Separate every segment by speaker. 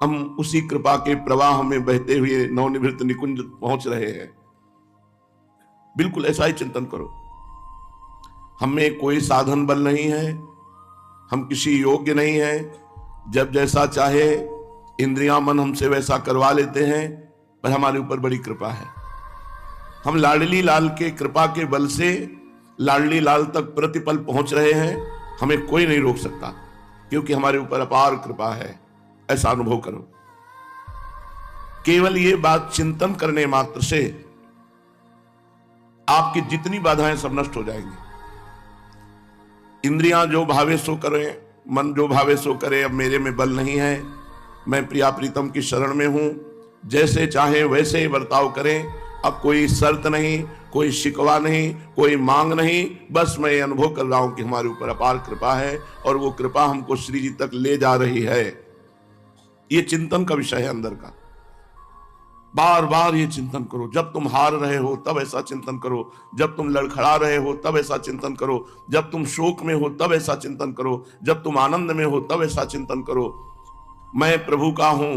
Speaker 1: हम उसी कृपा के प्रवाह में बहते हुए नवनिवृत्त निकुंज पहुंच रहे हैं। बिल्कुल ऐसा ही चिंतन करो। हमें कोई साधन बल नहीं है, हम किसी योग्य नहीं हैं। जब जैसा चाहे इंद्रियां मन हमसे वैसा करवा लेते हैं, पर हमारे ऊपर बड़ी कृपा है। हम लाडली लाल के कृपा के बल से लाडली लाल तक प्रतिपल पहुंच रहे हैं। हमें कोई नहीं रोक सकता, क्योंकि हमारे ऊपर अपार कृपा है। ऐसा अनुभव करो। केवल ये बात चिंतन करने मात्र से आपकी जितनी बाधाएं सब नष्ट हो जाएंगी। इंद्रियां जो भावे सो करें, मन जो भावे सो करे। अब मेरे में बल नहीं है, मैं प्रिया प्रीतम की शरण में हूं, जैसे चाहे वैसे ही बर्ताव करें। अब कोई शर्त नहीं, कोई शिकवा नहीं, कोई मांग नहीं। बस मैं ये अनुभव कर रहा हूं कि हमारे ऊपर अपार कृपा है और वो कृपा हमको श्री जी तक ले जा रही है। ये चिंतन का विषय है अंदर का। बार बार ये चिंतन करो। जब तुम हार रहे हो तब ऐसा चिंतन करो, जब तुम लड़खड़ा रहे हो तब ऐसा चिंतन करो, जब तुम शोक में हो तब ऐसा चिंतन करो, जब तुम आनंद में हो तब ऐसा चिंतन करो। मैं प्रभु का हूं,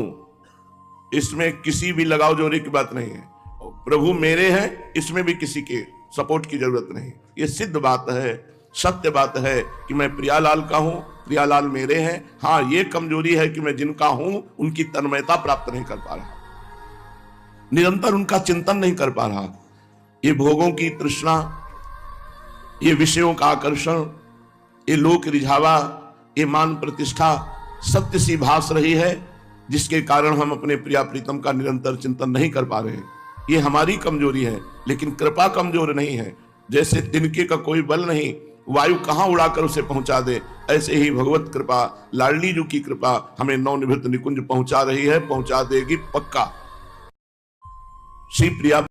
Speaker 1: इसमें किसी भी लगाव जोरी की बात नहीं है। प्रभु मेरे हैं, इसमें भी किसी के सपोर्ट की जरूरत नहीं। ये सिद्ध बात है, सत्य बात है कि मैं प्रियालाल का हूं, प्रियालाल मेरे हैं। हाँ, ये कमजोरी है कि मैं जिनका हूं उनकी तन्मयता प्राप्त नहीं कर पा रहा, निरंतर उनका चिंतन नहीं कर पा रहा। ये भोगों की तृष्णा, ये विषयों का आकर्षण, ये लोक रिझावा, ये मान प्रतिष्ठा सत्य सी भास रही है, जिसके कारण हम अपने प्रिया प्रीतम का निरंतर चिंतन नहीं कर पा रहे हैं। ये हमारी कमजोरी है, लेकिन कृपा कमजोर नहीं है। जैसे तिनके का कोई बल नहीं, वायु कहां उड़ाकर उसे पहुंचा दे, ऐसे ही भगवत कृपा, लाडली जी की कृपा हमें नवनिवृत्त निकुंज पहुंचा रही है, पहुंचा देगी पक्का। श्री प्रिया